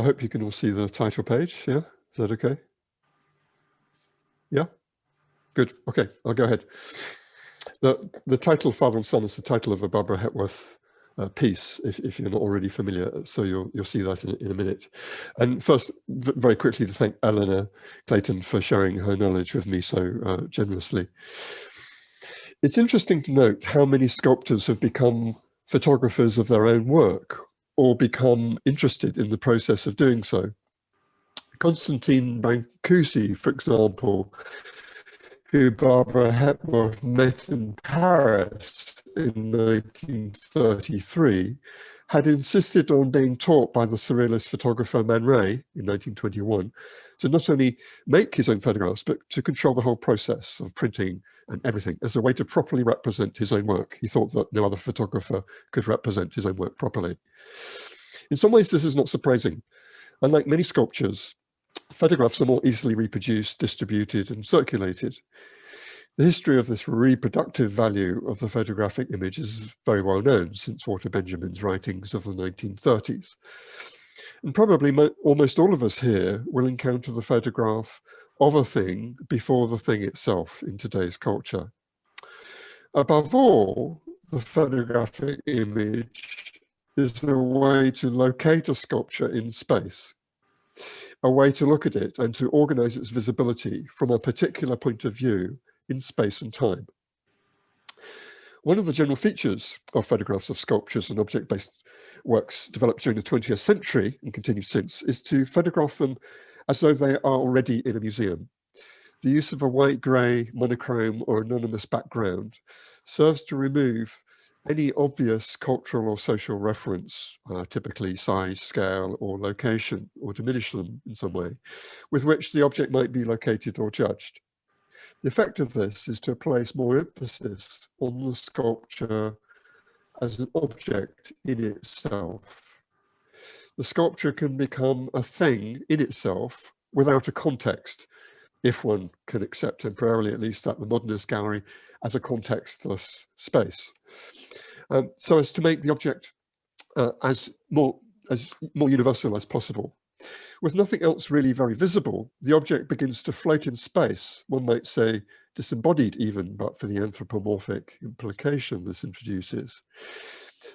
I hope you can all see the title page. Yeah, is that okay? Yeah, good. Okay, I'll go ahead. The title, Father and Son, is the title of a Barbara Hepworth piece, if you're not already familiar. So you'll see that in a minute. And first, very quickly, to thank Eleanor Clayton for sharing her knowledge with me so generously. It's interesting to note how many sculptors have become photographers of their own work or become interested in the process of doing so. Constantine Brancusi, for example, who Barbara Hepworth met in Paris in 1933, had insisted on being taught by the surrealist photographer Man Ray in 1921 to not only make his own photographs, but to control the whole process of printing and everything as a way to properly represent his own work. He thought that no other photographer could represent his own work properly. In some ways, this is not surprising. Unlike many sculptures, photographs are more easily reproduced, distributed, and circulated. The history of this reproductive value of the photographic image is very well known since Walter Benjamin's writings of the 1930s. And probably almost all of us here will encounter the photograph of a thing before the thing itself in today's culture. Above all, the photographic image is a way to locate a sculpture in space, a way to look at it and to organize its visibility from a particular point of view in space and time. One of the general features of photographs of sculptures and object-based works developed during the 20th century and continued since is to photograph them as though they are already in a museum. The use of a white, grey, monochrome or anonymous background serves to remove any obvious cultural or social reference, typically size, scale, or location, or diminish them in some way, with which the object might be located or judged. The effect of this is to place more emphasis on the sculpture as an object in itself. The sculpture can become a thing in itself without a context, if one can accept temporarily, at least, that the modernist gallery as a contextless space. So as to make the object as more universal as possible. With nothing else really very visible, the object begins to float in space, one might say disembodied even, but for the anthropomorphic implication this introduces,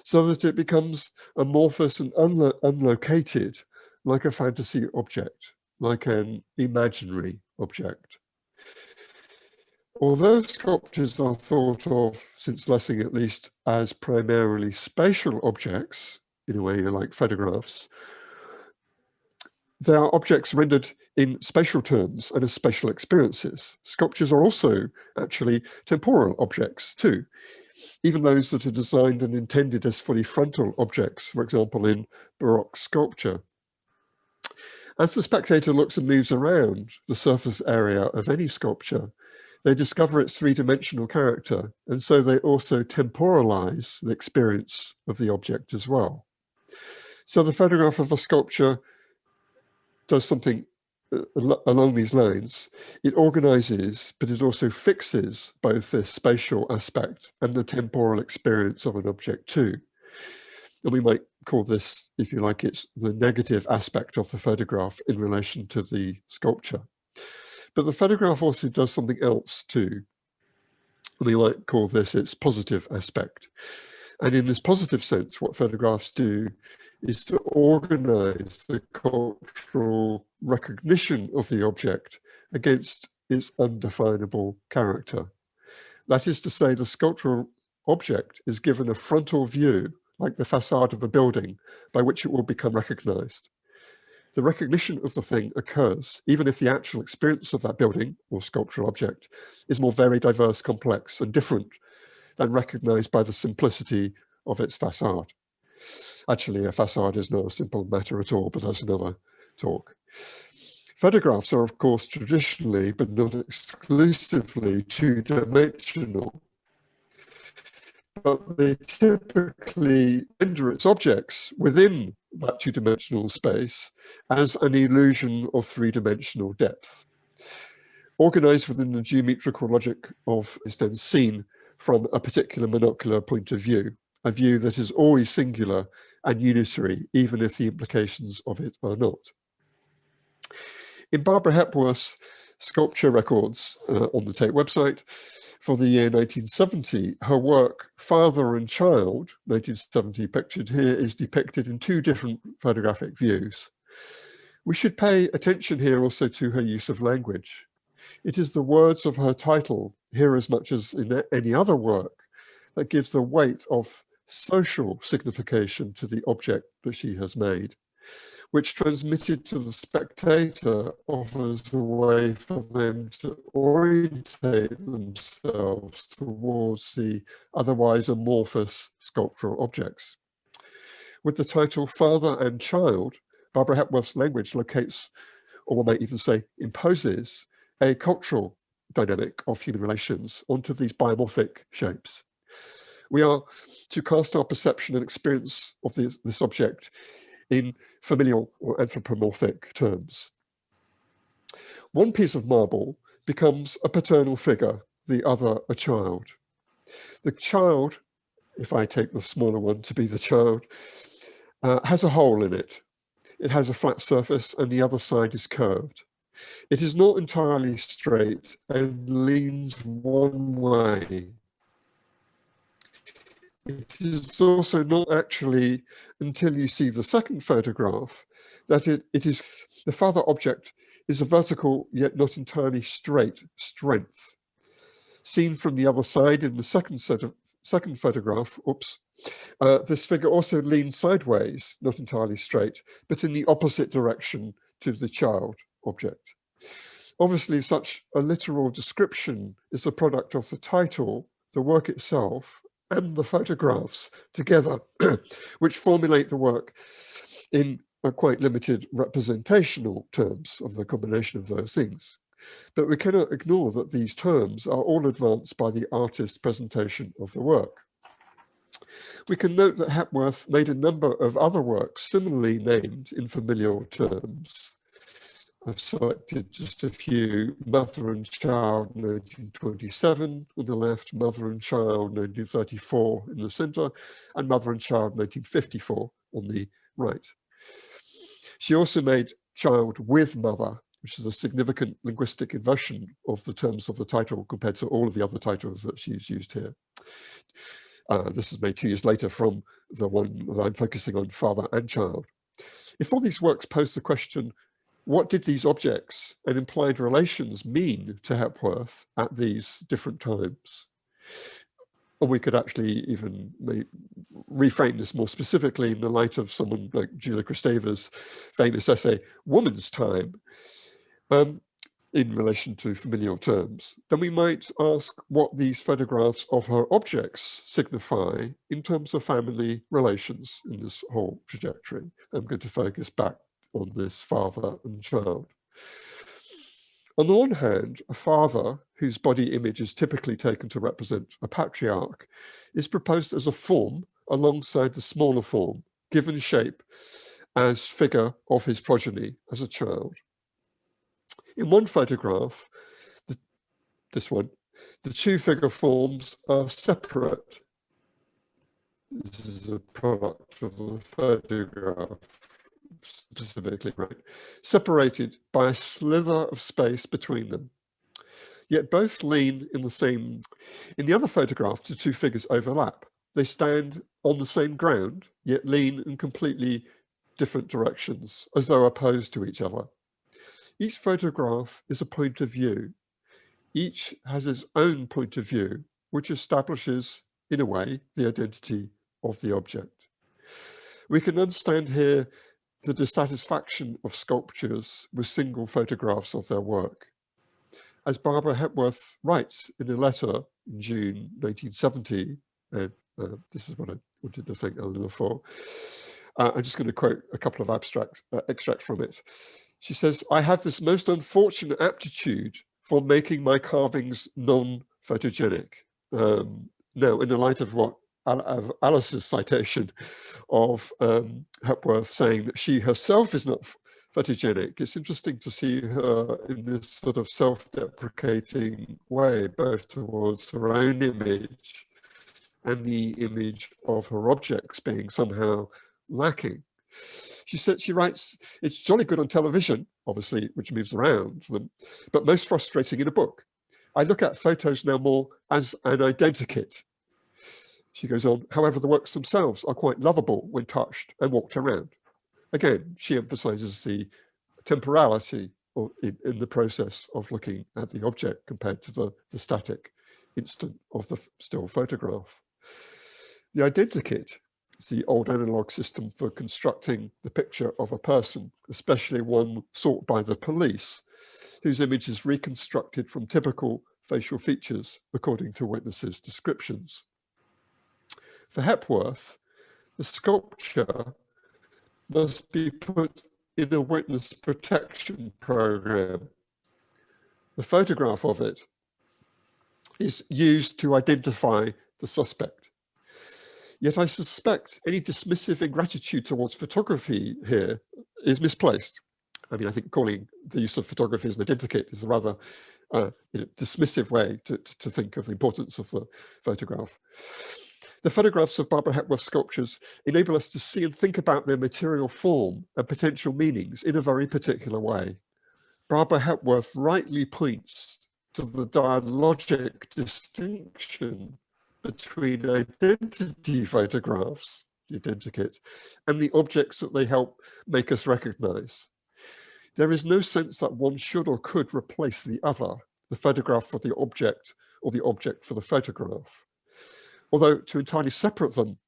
so that it becomes amorphous and unlocated, like a fantasy object, like an imaginary object. Although sculptures are thought of, since Lessing at least, as primarily spatial objects, in a way like photographs, they are objects rendered in spatial terms and as spatial experiences. Sculptures are also actually temporal objects too, even those that are designed and intended as fully frontal objects, for example, in Baroque sculpture. As the spectator looks and moves around the surface area of any sculpture, they discover its three-dimensional character, and so they also temporalize the experience of the object as well. So the photograph of a sculpture does something along these lines. It organizes, but it also fixes both this spatial aspect and the temporal experience of an object too. And we might call this, if you like, it's the negative aspect of the photograph in relation to the sculpture. But the photograph also does something else too. We might call this its positive aspect. And in this positive sense, what photographs do is to organize the cultural recognition of the object against its undefinable character. That is to say, the sculptural object is given a frontal view, like the facade of a building, by which it will become recognized. The recognition of the thing occurs, even if the actual experience of that building or sculptural object is more very diverse, complex, and different than recognized by the simplicity of its facade. Actually, a facade is not a simple matter at all, but that's another talk. Photographs are, of course, traditionally, but not exclusively, two-dimensional. But they typically render its objects within that two-dimensional space as an illusion of three-dimensional depth. Organized within the geometrical logic of is then seen from a particular monocular point of view, a view that is always singular and unitary, even if the implications of it are not. In Barbara Hepworth's sculpture records on the Tate website for the year 1970, her work Father and Child, 1970 pictured here, is depicted in two different photographic views. We should pay attention here also to her use of language. It is the words of her title, here as much as in any other work, that gives the weight of social signification to the object that she has made, which transmitted to the spectator offers a way for them to orientate themselves towards the otherwise amorphous sculptural objects. With the title Father and Child, Barbara Hepworth's language locates, or one might even say imposes, a cultural dynamic of human relations onto these biomorphic shapes. We are to cast our perception and experience of this object in familial or anthropomorphic terms. One piece of marble becomes a paternal figure, the other a child. The child, if I take the smaller one to be the child, has a hole in it. It has a flat surface and the other side is curved. It is not entirely straight and leans one way. It is also not actually until you see the second photograph that it is the father object is a vertical yet not entirely straight strength. Seen from the other side in the second photograph, this figure also leans sideways, not entirely straight, but in the opposite direction to the child object. Obviously, such a literal description is the product of the title, the work itself, and the photographs together, which formulate the work in a quite limited representational terms of the combination of those things. But we cannot ignore that these terms are all advanced by the artist's presentation of the work. We can note that Hepworth made a number of other works similarly named in familial terms. I've selected just a few: Mother and Child, 1927 on the left, Mother and Child, 1934 in the center, and Mother and Child, 1954 on the right. She also made Child with Mother, which is a significant linguistic inversion of the terms of the title compared to all of the other titles that she's used here. This is made 2 years later from the one that I'm focusing on, Father and Child. If all these works pose the question, what did these objects and implied relations mean to Hepworth at these different times? Or we could actually even reframe this more specifically in the light of someone like Julia Kristeva's famous essay, Woman's Time, in relation to familial terms. Then we might ask what these photographs of her objects signify in terms of family relations in this whole trajectory. I'm going to focus back on this father and child. On the one hand, a father, whose body image is typically taken to represent a patriarch, is proposed as a form alongside the smaller form, given shape as figure of his progeny as a child. In one photograph, this one, the two figure forms are separate. This is a product of the photograph, specifically, right? Separated by a slither of space between them. Yet both lean in the same. In the other photograph, the two figures overlap. They stand on the same ground, yet lean in completely different directions, as though opposed to each other. Each photograph is a point of view. Each has its own point of view, which establishes, in a way, the identity of the object. We can understand here the dissatisfaction of sculptures with single photographs of their work. As Barbara Hepworth writes in a letter in June 1970, and this is what I wanted to thank Eleanor for, I'm just going to quote a couple of extracts from it. She says, "I have this most unfortunate aptitude for making my carvings non-photogenic." Now, in the light of what Alice's citation of Hepworth saying that she herself is not photogenic, it's interesting to see her in this sort of self-deprecating way, both towards her own image and the image of her objects being somehow lacking. She writes, it's jolly good on television, obviously, which moves around them, but most frustrating in a book. I look at photos now more as an identikit. She goes on, however, the works themselves are quite lovable when touched and walked around. Again, she emphasizes the temporality in the process of looking at the object compared to the static instant of the still photograph. The identikit is the old analog system for constructing the picture of a person, especially one sought by the police, whose image is reconstructed from typical facial features according to witnesses' descriptions. For Hepworth, the sculpture must be put in a witness protection program. The photograph of it is used to identify the suspect. Yet I suspect any dismissive ingratitude towards photography here is misplaced. I mean, I think calling the use of photography as an identikit is a rather dismissive way to think of the importance of the photograph. The photographs of Barbara Hepworth sculptures enable us to see and think about their material form and potential meanings in a very particular way. Barbara Hepworth rightly points to the dialogic distinction between identity photographs, the identikit, and the objects that they help make us recognize. There is no sense that one should or could replace the other, the photograph for the object or the object for the photograph. Although to entirely separate them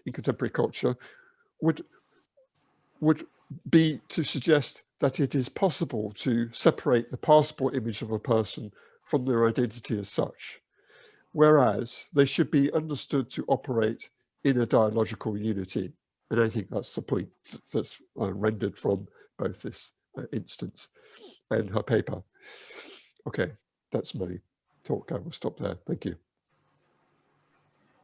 in contemporary culture would be to suggest that it is possible to separate the passport image of a person from their identity as such, whereas they should be understood to operate in a dialogical unity. And I think that's the point that's rendered from both this instance and her paper. Okay, that's my talk. I will stop there. Thank you.